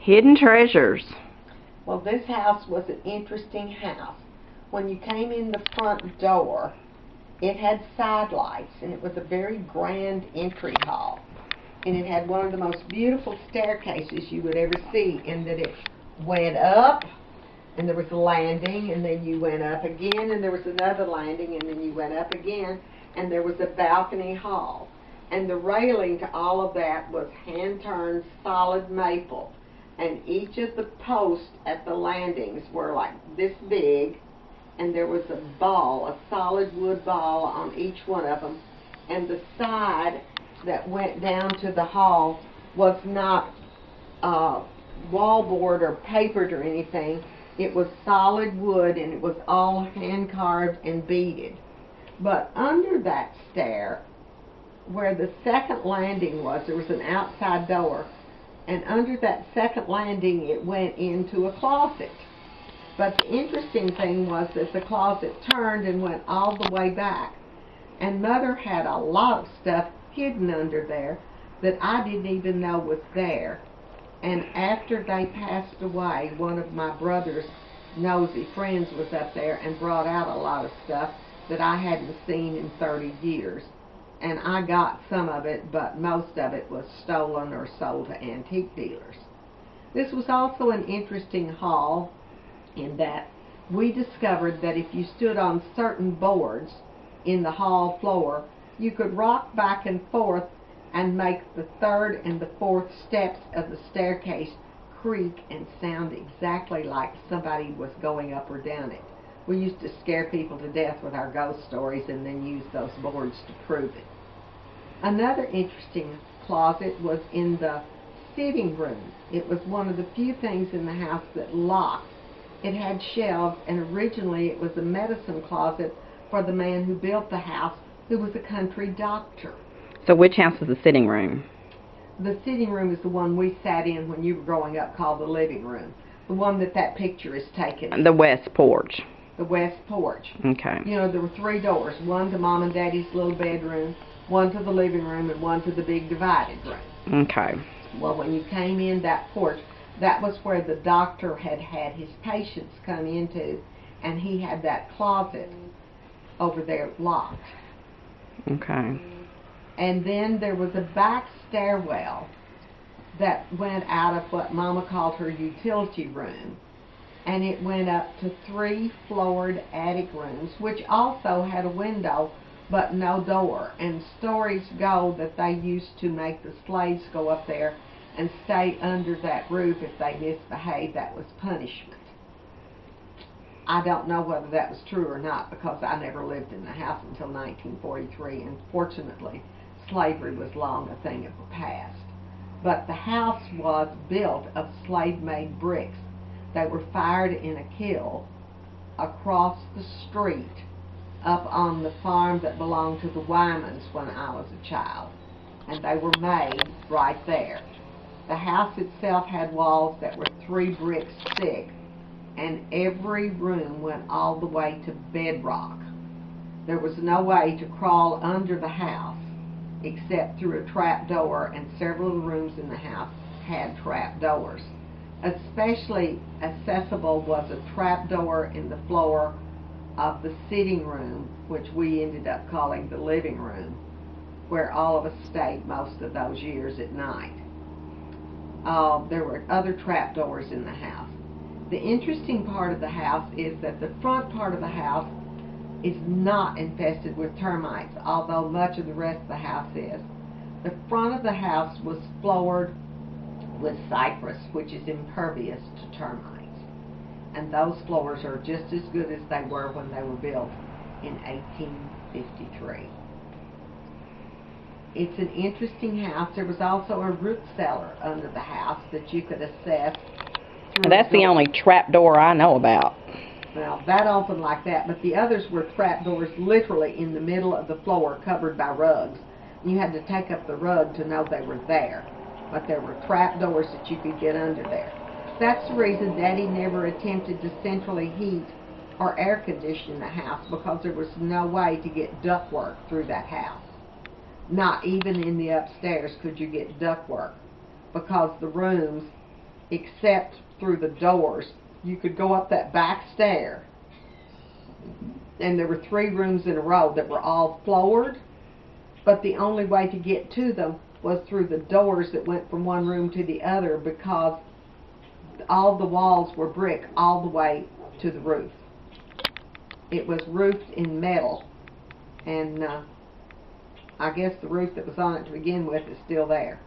Hidden treasures. Well, this house was an interesting house. When you came in the front door, it had side lights, and it was a very grand entry hall. And it had one of the most beautiful staircases you would ever see, in that it went up, and there was a landing, and then you went up again, and there was another landing, and then you went up again, and there was a balcony hall. And the railing to all of that was hand-turned solid maple. And each of the posts at the landings were like this big, and there was a ball, a solid wood ball on each one of them. And the side that went down to the hall was not wallboard or papered or anything. It was solid wood, and it was all hand carved and beaded. But under that stair, where the second landing was, there was an outside door, and under that second landing it went into a closet. But the interesting thing was that the closet turned and went all the way back, and Mother had a lot of stuff hidden under there that I didn't even know was there. And after they passed away, one of my brother's nosy friends was up there and brought out a lot of stuff that I hadn't seen in 30 years. And I got some of it, but most of it was stolen or sold to antique dealers. This was also an interesting hall in that we discovered that if you stood on certain boards in the hall floor, you could rock back and forth and make the third and the fourth steps of the staircase creak and sound exactly like somebody was going up or down it. We used to scare people to death with our ghost stories and then use those boards to prove it. Another interesting closet was in the sitting room. It was one of the few things in the house that locked. It had shelves, and originally it was a medicine closet for the man who built the house, who was a country doctor. So which house was the sitting room? The sitting room is the one we sat in when you were growing up, called the living room. The one that picture is taken. The west porch. The west porch. Okay. You know, there were 3 doors. One to Mom and Daddy's little bedroom, one to the living room, and one to the big divided room. Okay. Well, when you came in that porch, that was where the doctor had his patients come into, and he had that closet over there locked. Okay. And then there was a back stairwell that went out of what Mama called her utility room, and it went up to 3 floored attic rooms, which also had a window but no door. And stories go that they used to make the slaves go up there and stay under that roof if they misbehaved. That was punishment. I don't know whether that was true or not, because I never lived in the house until 1943, and fortunately slavery was long a thing of the past. But the house was built of slave-made bricks. They were fired in a kiln across the street up on the farm that belonged to the Wymans when I was a child, and they were made right there. The house itself had walls that were 3 bricks thick, and every room went all the way to bedrock. There was no way to crawl under the house except through a trap door, and several of the rooms in the house had trap doors. Especially accessible was a trap door in the floor of the sitting room, which we ended up calling the living room, where all of us stayed most of those years at night. There were other trap doors in the house. The interesting part of the house is that the front part of the house is not infested with termites, although much of the rest of the house is. The front of the house was floored with cypress, which is impervious to termites. And those floors are just as good as they were when they were built in 1853. It's an interesting house. There was also a root cellar under the house that you could access. That's the only trap door I know about. Well, that opened like that, but the others were trap doors literally in the middle of the floor, covered by rugs. You had to take up the rug to know they were there. But there were trap doors that you could get under there. That's the reason Daddy never attempted to centrally heat or air condition the house, because there was no way to get ductwork through that house. Not even in the upstairs could you get ductwork, because the rooms except through the doors. You could go up that back stair, and there were 3 rooms in a row that were all floored, but the only way to get to them was through the doors that went from one room to the other, because all the walls were brick all the way to the roof. It was roofed in metal, and I guess the roof that was on it to begin with is still there.